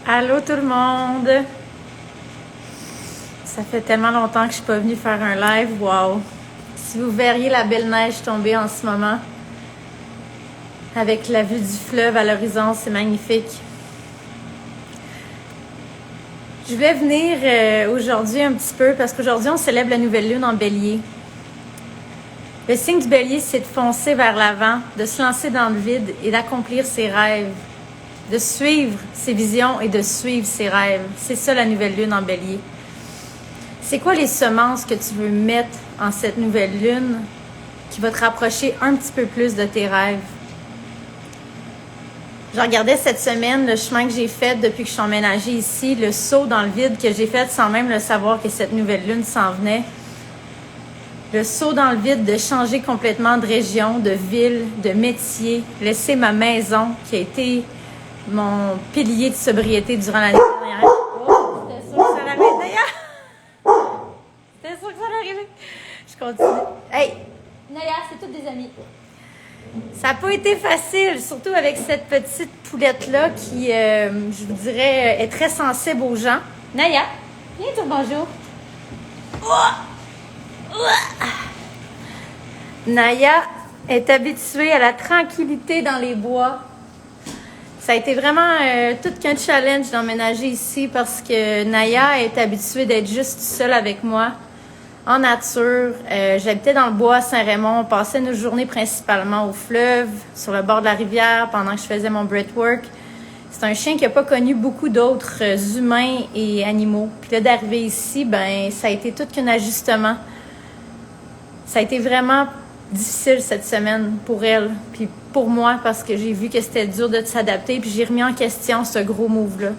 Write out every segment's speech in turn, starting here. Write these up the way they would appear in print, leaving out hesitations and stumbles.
Allô tout le monde! Ça fait tellement longtemps que je suis pas venue faire un live, wow! Si vous verriez la belle neige tomber en ce moment, avec la vue du fleuve à l'horizon, c'est magnifique. Je vais venir aujourd'hui un petit peu parce qu'aujourd'hui on célèbre la nouvelle lune en bélier. Le signe du bélier, c'est de foncer vers l'avant, de se lancer dans le vide et d'accomplir ses rêves, de suivre ses visions et de suivre ses rêves. C'est ça la nouvelle lune en bélier. C'est quoi les semences que tu veux mettre en cette nouvelle lune qui va te rapprocher un petit peu plus de tes rêves? Je regardais cette semaine le chemin que j'ai fait depuis que je suis emménagée ici, le saut dans le vide que j'ai fait sans même le savoir que cette nouvelle lune s'en venait. Le saut dans le vide de changer complètement de région, de ville, de métier, laisser ma maison qui a été mon pilier de sobriété durant l'année dernière. Oh, c'était sûr que ça allait arriver. C'était sûr que ça allait arriver. Je continue. Hey, Naya, c'est toutes des amis. Ça n'a pas été facile, surtout avec cette petite poulette-là qui, je vous dirais, est très sensible aux gens. Naya, viens dire bonjour. Naya est habituée à la tranquillité dans les bois. Ça a été vraiment tout qu'un challenge d'emménager ici parce que Naya est habituée d'être juste seule avec moi, en nature. J'habitais dans le bois à Saint-Raymond. On passait nos journées principalement au fleuve, sur le bord de la rivière, pendant que je faisais mon breathwork. C'est un chien qui n'a pas connu beaucoup d'autres humains et animaux. Puis là, d'arriver ici, ben ça a été tout qu'un ajustement. Ça a été vraiment difficile cette semaine pour elle, puis pour moi, parce que j'ai vu que c'était dur de s'adapter, puis j'ai remis en question ce gros move-là.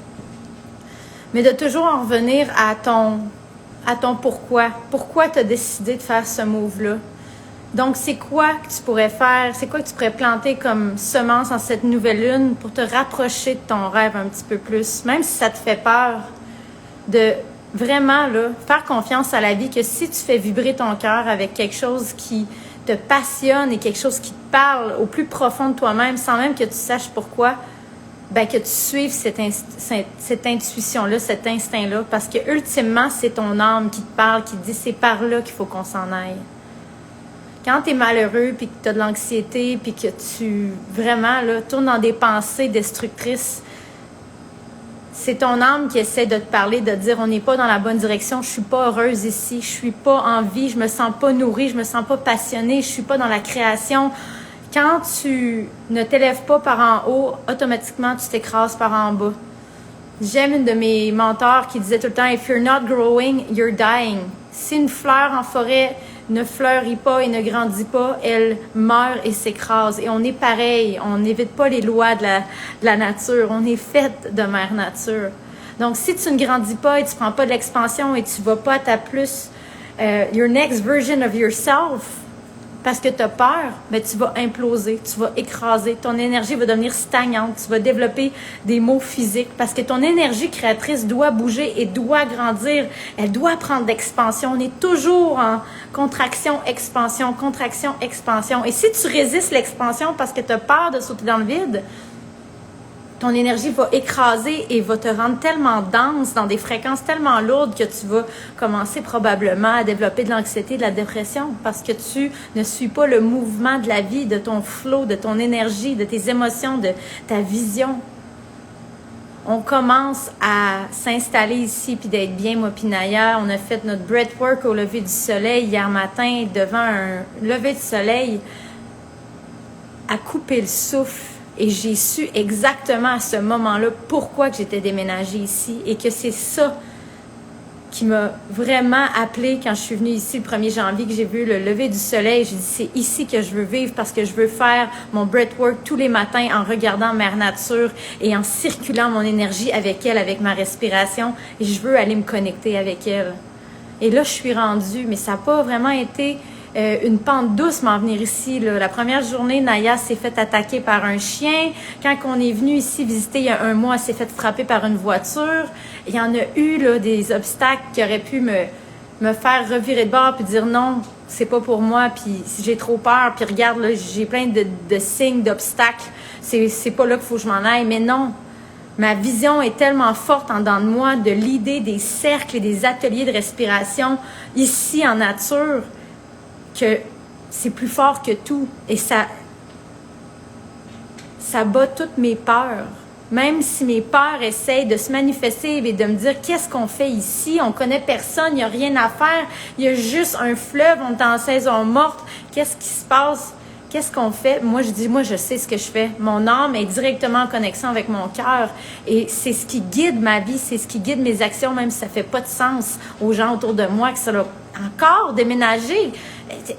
Mais de toujours en revenir à ton pourquoi. Pourquoi tu as décidé de faire ce move-là? Donc, c'est quoi que tu pourrais faire? C'est quoi que tu pourrais planter comme semence en cette nouvelle lune pour te rapprocher de ton rêve un petit peu plus? Même si ça te fait peur, de vraiment là, faire confiance à la vie que si tu fais vibrer ton cœur avec quelque chose qui te passionne et quelque chose qui te parle au plus profond de toi-même, sans même que tu saches pourquoi, ben que tu suives cette intuition-là, cet instinct-là, parce que ultimement, c'est ton âme qui te parle, qui te dit c'est par là qu'il faut qu'on s'en aille. Quand tu es malheureux, puis que tu as de l'anxiété, puis que tu vraiment là, tournes dans des pensées destructrices, c'est ton âme qui essaie de te parler, de te dire on n'est pas dans la bonne direction, je suis pas heureuse ici, je suis pas en vie, je me sens pas nourrie, je me sens pas passionnée, je suis pas dans la création. Quand tu ne t'élèves pas par en haut, automatiquement tu t'écrases par en bas. J'aime une de mes mentors qui disait tout le temps if you're not growing, you're dying. Si une fleur en forêt ne fleurit pas et ne grandit pas, elle meurt et s'écrase. Et on est pareil, on n'évite pas les lois de la nature, on est fait de mère nature. Donc, si tu ne grandis pas et tu ne prends pas de l'expansion et tu ne vas pas à ta plus, your next version of yourself, parce que tu as peur, mais tu vas imploser, tu vas écraser, ton énergie va devenir stagnante, tu vas développer des maux physiques parce que ton énergie créatrice doit bouger et doit grandir, elle doit prendre d'expansion. On est toujours en contraction, expansion, contraction, expansion. Et si tu résistes l'expansion parce que tu as peur de sauter dans le vide, ton énergie va écraser et va te rendre tellement dense dans des fréquences tellement lourdes que tu vas commencer probablement à développer de l'anxiété, de la dépression parce que tu ne suis pas le mouvement de la vie, de ton flow, de ton énergie, de tes émotions, de ta vision. On commence à s'installer ici puis d'être bien, moi puis Naya. On a fait notre breathwork au lever du soleil hier matin devant un lever du soleil à couper le souffle. Et j'ai su exactement à ce moment-là pourquoi que j'étais déménagée ici et que c'est ça qui m'a vraiment appelée quand je suis venue ici le 1er janvier, que j'ai vu le lever du soleil. J'ai dit, c'est ici que je veux vivre parce que je veux faire mon breathwork tous les matins en regardant Mère Nature et en circulant mon énergie avec elle, avec ma respiration. Et je veux aller me connecter avec elle. Et là, je suis rendue, mais ça n'a pas vraiment été une pente douce m'en venir ici. Là. La première journée, Naya s'est fait attaquer par un chien. Quand on est venu ici visiter il y a un mois, elle s'est fait frapper par une voiture. Il y en a eu là, des obstacles qui auraient pu me faire revirer de bord puis dire non, c'est pas pour moi, puis j'ai trop peur, puis regarde, là, j'ai plein de signes, d'obstacles. C'est pas là qu'il faut que je m'en aille. Mais non, Ma vision est tellement forte en dedans de moi de l'idée des cercles et des ateliers de respiration ici en nature que c'est plus fort que tout. Et ça bat toutes mes peurs. Même si mes peurs essayent de se manifester et de me dire qu'est-ce qu'on fait ici, on connaît personne, il n'y a rien à faire, il y a juste un fleuve, on est en saison morte, qu'est-ce qui se passe? Qu'est-ce qu'on fait? Moi, je dis, moi, je sais ce que je fais. Mon âme est directement en connexion avec mon cœur et c'est ce qui guide ma vie, c'est ce qui guide mes actions, même si ça fait pas de sens aux gens autour de moi, que ça a encore déménagé.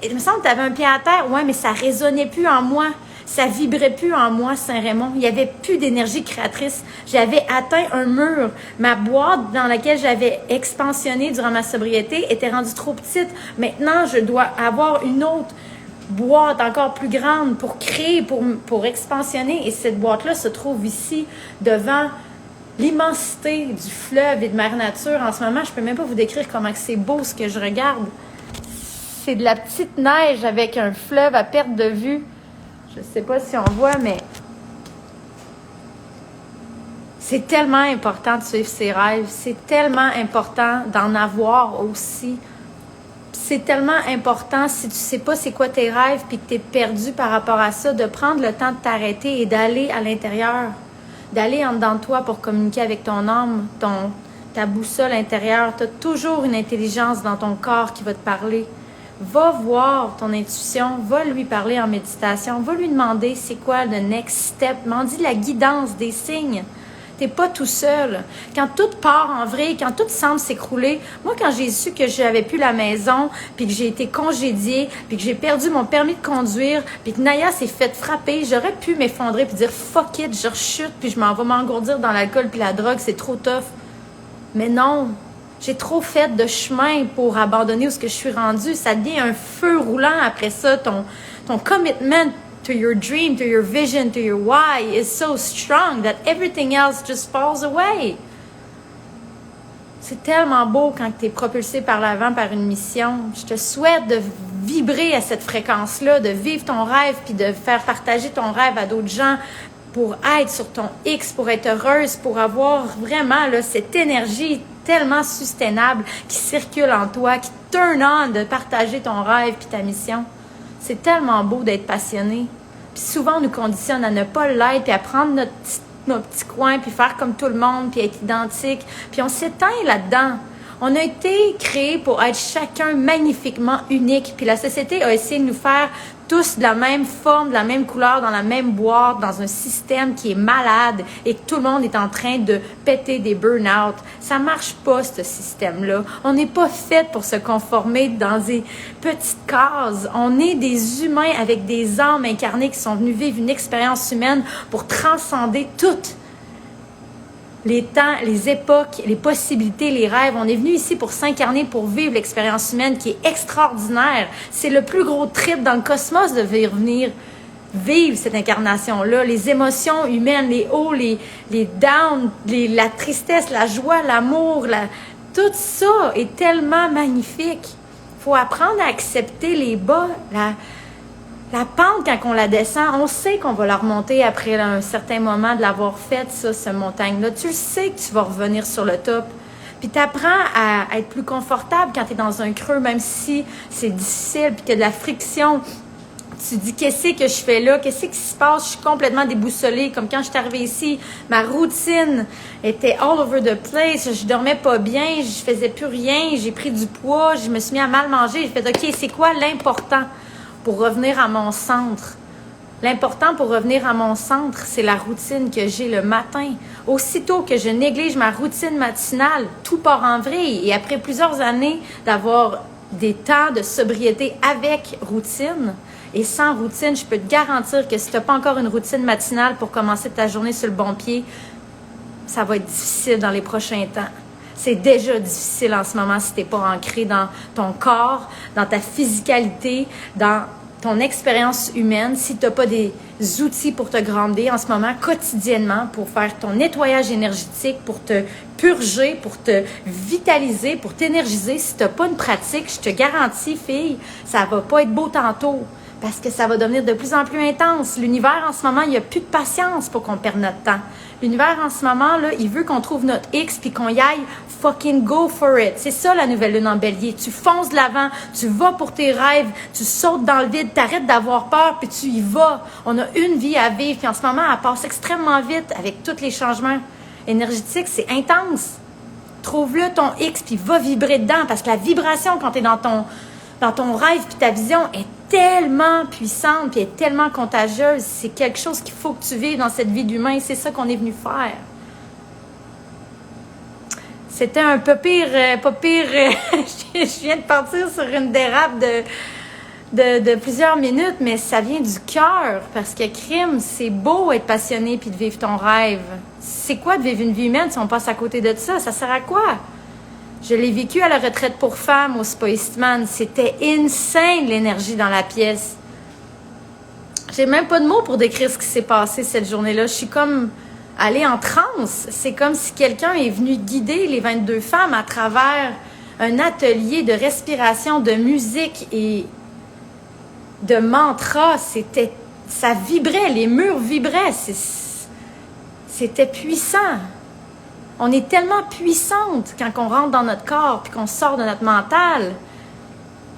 Il me semble que tu avais un pied à terre. Ouais, mais ça résonnait plus en moi. Ça vibrait plus en moi, Saint-Raymond. Il n'y avait plus d'énergie créatrice. J'avais atteint un mur. Ma boîte dans laquelle j'avais expansionné durant ma sobriété était rendue trop petite. Maintenant, je dois avoir une autre boîte encore plus grande pour créer, pour expansionner. Et cette boîte-là se trouve ici, devant l'immensité du fleuve et de Mère Nature. En ce moment, je ne peux même pas vous décrire comment c'est beau ce que je regarde. C'est de la petite neige avec un fleuve à perte de vue. Je ne sais pas si on voit, mais c'est tellement important de suivre ses rêves. C'est tellement important d'en avoir aussi. C'est tellement important, si tu ne sais pas c'est quoi tes rêves puis que tu es perdu par rapport à ça, de prendre le temps de t'arrêter et d'aller à l'intérieur, d'aller en dedans de toi pour communiquer avec ton âme, ta boussole intérieure. Tu as toujours une intelligence dans ton corps qui va te parler. Va voir ton intuition, va lui parler en méditation, va lui demander c'est quoi le next step, demande la guidance, des signes. T'es pas tout seul. Quand tout part en vrille, quand tout semble s'écrouler, moi, quand j'ai su que je n'avais plus la maison, puis que j'ai été congédiée, puis que j'ai perdu mon permis de conduire, puis que Naya s'est fait frapper, j'aurais pu m'effondrer puis dire « fuck it », je rechute, puis je m'en vais m'engourdir dans l'alcool puis la drogue, c'est trop tough. Mais non, j'ai trop fait de chemin pour abandonner où ce que je suis rendue. Ça devient un feu roulant après ça, ton commitment to your dream, to your vision, to your why is so strong that everything else just falls away. C'est tellement beau quand tu es propulsé par l'avant par une mission. Je te souhaite de vibrer à cette fréquence-là, de vivre ton rêve puis de faire partager ton rêve à d'autres gens pour être sur ton X, pour être heureuse, pour avoir vraiment là, cette énergie tellement soutenable qui circule en toi, qui turn on de partager ton rêve puis ta mission. C'est tellement beau d'être passionné. Puis souvent, on nous conditionne à ne pas l'être, puis à prendre notre petit coin, puis faire comme tout le monde, puis être identique. Puis on s'éteint là-dedans. On a été créés pour être chacun magnifiquement unique. Puis la société a essayé de nous faire tous de la même forme, de la même couleur, dans la même boîte, dans un système qui est malade et que tout le monde est en train de péter des burn-out. Ça marche pas, ce système-là. On n'est pas fait pour se conformer dans des petites cases. On est des humains avec des âmes incarnées qui sont venus vivre une expérience humaine pour transcender toutes les temps, les époques, les possibilités, les rêves. On est venu ici pour s'incarner, pour vivre l'expérience humaine qui est extraordinaire. C'est le plus gros trip dans le cosmos de venir vivre cette incarnation-là. Les émotions humaines, les hauts, les downs, la tristesse, la joie, l'amour, tout ça est tellement magnifique. Il faut apprendre à accepter les bas, la pente, quand on la descend, on sait qu'on va la remonter après un certain moment de l'avoir faite, ça, cette montagne-là. Tu sais que tu vas revenir sur le top. Puis tu apprends à être plus confortable quand tu es dans un creux, même si c'est difficile, puis qu'il y a de la friction. Tu dis, qu'est-ce que je fais là? Qu'est-ce qui se passe? Je suis complètement déboussolée. Comme quand je suis arrivée ici, ma routine était all over the place. Je dormais pas bien, je faisais plus rien, j'ai pris du poids, je me suis mis à mal manger. J'ai fait, OK, c'est quoi l'important pour revenir à mon centre? L'important pour revenir à mon centre, c'est la routine que j'ai le matin. Aussitôt que je néglige ma routine matinale, tout part en vrille. Et après plusieurs années d'avoir des temps de sobriété avec routine et sans routine, je peux te garantir que si tu n'as pas encore une routine matinale pour commencer ta journée sur le bon pied, ça va être difficile dans les prochains temps. C'est déjà difficile en ce moment si tu n'es pas ancré dans ton corps, dans ta physicalité, dans ton expérience humaine, si tu n'as pas des outils pour te grandir en ce moment quotidiennement, pour faire ton nettoyage énergétique, pour te purger, pour te vitaliser, pour t'énergiser, si tu n'as pas une pratique, je te garantis, fille, ça va pas être beau tantôt parce que ça va devenir de plus en plus intense. L'univers, en ce moment, il n'y a plus de patience pour qu'on perde notre temps. L'univers, en ce moment, là, il veut qu'on trouve notre X puis qu'on y aille fucking go for it. C'est ça, la nouvelle lune en bélier. Tu fonces de l'avant, tu vas pour tes rêves, tu sautes dans le vide, t'arrêtes d'avoir peur puis tu y vas. On a une vie à vivre puis en ce moment, elle passe extrêmement vite avec tous les changements énergétiques. C'est intense. Trouve-le ton X puis va vibrer dedans parce que la vibration quand tu es dans ton rêve puis ta vision est tellement puissante puis est tellement contagieuse. C'est quelque chose qu'il faut que tu vives dans cette vie d'humain. C'est ça qu'on est venu faire. C'était un peu pire, je viens de partir sur une dérape de plusieurs minutes, mais ça vient du cœur, parce que crime, c'est beau être passionné puis de vivre ton rêve. C'est quoi de vivre une vie humaine si on passe à côté de ça? Ça sert à quoi? Je l'ai vécu à la retraite pour femmes au Spa Eastman. C'était insane, l'énergie dans la pièce. J'ai même pas de mots pour décrire ce qui s'est passé cette journée-là. Je suis comme allée en transe. C'est comme si quelqu'un est venu guider les 22 femmes à travers un atelier de respiration, de musique et de mantra. Ça vibrait, les murs vibraient. C'était puissant. On est tellement puissante quand on rentre dans notre corps puis qu'on sort de notre mental.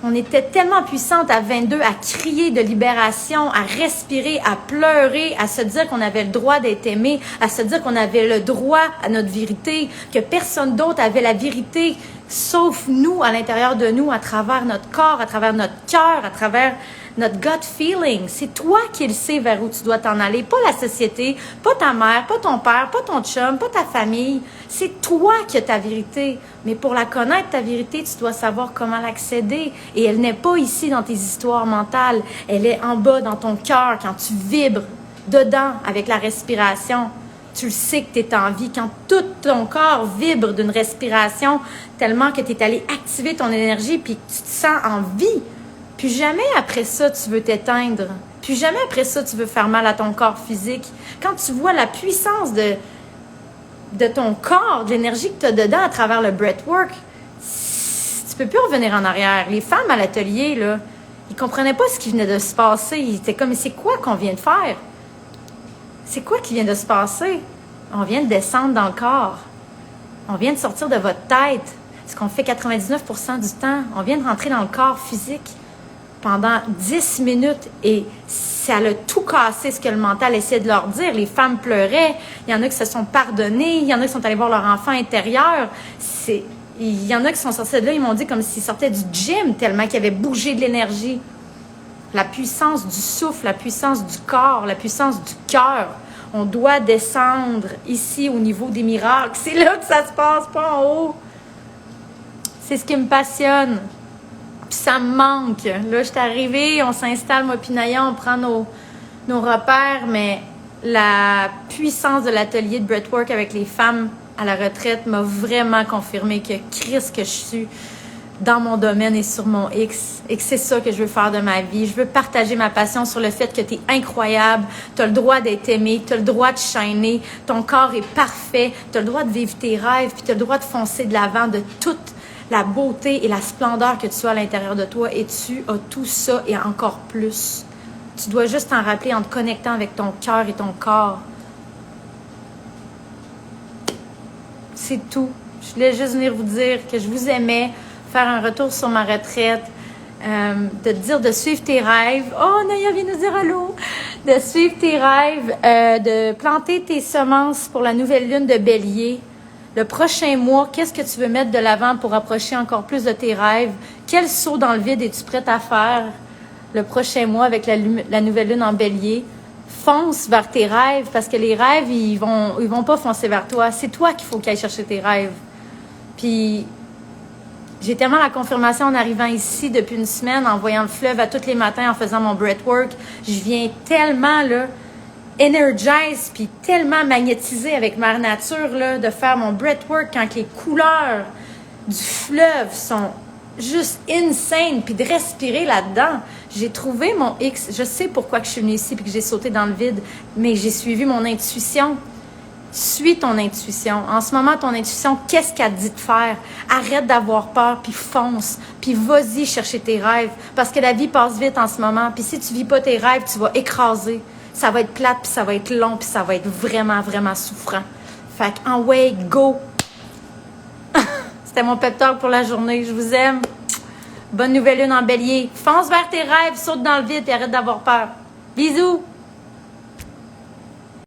On était tellement puissante à 22 à crier de libération, à respirer, à pleurer, à se dire qu'on avait le droit d'être aimé, à se dire qu'on avait le droit à notre vérité, que personne d'autre avait la vérité, sauf nous, à l'intérieur de nous, à travers notre corps, à travers notre cœur, à travers notre gut feeling. C'est toi qui le sais vers où tu dois t'en aller, pas la société, pas ta mère, pas ton père, pas ton chum, pas ta famille. C'est toi qui as ta vérité. Mais pour la connaître, ta vérité, tu dois savoir comment l'accéder. Et elle n'est pas ici dans tes histoires mentales. Elle est en bas dans ton cœur quand tu vibres dedans avec la respiration. Tu le sais que tu es en vie. Quand tout ton corps vibre d'une respiration tellement que tu es allé activer ton énergie puis que tu te sens en vie. Puis jamais après ça, tu veux t'éteindre. Puis jamais après ça, tu veux faire mal à ton corps physique. Quand tu vois la puissance de ton corps, de l'énergie que tu as dedans à travers le breathwork, tu peux plus revenir en arrière. Les femmes à l'atelier, là, ils comprenaient pas ce qui venait de se passer. Ils étaient comme, mais c'est quoi qu'on vient de faire? C'est quoi qui vient de se passer? On vient de descendre dans le corps. On vient de sortir de votre tête. Ce qu'on fait 99% du temps. On vient de rentrer dans le corps physique pendant 10 minutes et ça a tout cassé ce que le mental essayait de leur dire. Les femmes pleuraient, il y en a qui se sont pardonnées, il y en a qui sont allés voir leur enfant intérieur. Il y en a qui sont sortis de là, ils m'ont dit comme s'ils sortaient du gym tellement qu'ils avaient bougé de l'énergie. La puissance du souffle, la puissance du corps, la puissance du cœur. On doit descendre ici au niveau des miracles. C'est là que ça se passe, pas en haut. C'est ce qui me passionne. Puis ça me manque. Là, je suis arrivée, on s'installe, moi puis Naya, on prend nos repères, mais la puissance de l'atelier de breathwork avec les femmes à la retraite m'a vraiment confirmé que Christ que je suis dans mon domaine et sur mon X et que c'est ça que je veux faire de ma vie. Je veux partager ma passion sur le fait que tu es incroyable, tu as le droit d'être aimé, tu as le droit de shiner, ton corps est parfait, tu as le droit de vivre tes rêves, puis tu as le droit de foncer de l'avant de toute la beauté et la splendeur que tu as à l'intérieur de toi et tu as tout ça et encore plus. Tu dois juste t'en rappeler en te connectant avec ton cœur et ton corps. C'est tout. Je voulais juste venir vous dire que je vous aimais, faire un retour sur ma retraite, de te dire de suivre tes rêves. Oh, Naya vient nous dire allô! De suivre tes rêves, de planter tes semences pour la nouvelle lune de Bélier. Le prochain mois, qu'est-ce que tu veux mettre de l'avant pour approcher encore plus de tes rêves? Quel saut dans le vide es-tu prête à faire le prochain mois avec la nouvelle lune en Bélier? Fonce vers tes rêves parce que les rêves, ils vont pas foncer vers toi. C'est toi qu'il faut qu'ils aillent chercher tes rêves. Puis, j'ai tellement la confirmation en arrivant ici depuis une semaine, en voyant le fleuve à tous les matins, en faisant mon breathwork. Je viens tellement, là, energize puis tellement magnétisée avec Mère Nature là, de faire mon breathwork quand les couleurs du fleuve sont juste insane puis de respirer là-dedans. J'ai trouvé mon X. Je sais pourquoi que je suis venue ici puis que j'ai sauté dans le vide, mais j'ai suivi mon intuition. Suis ton intuition. En ce moment, ton intuition, qu'est-ce qu'elle te dit de faire? Arrête d'avoir peur, puis fonce, puis vas-y chercher tes rêves, parce que la vie passe vite en ce moment, puis si tu vis pas tes rêves, tu vas écraser. ça va être plate, puis ça va être long, puis ça va être vraiment, vraiment souffrant. Fait que, en way, go! C'était mon pep talk pour la journée. Je vous aime. Bonne nouvelle lune en bélier. Fonce vers tes rêves, saute dans le vide et arrête d'avoir peur. Bisous!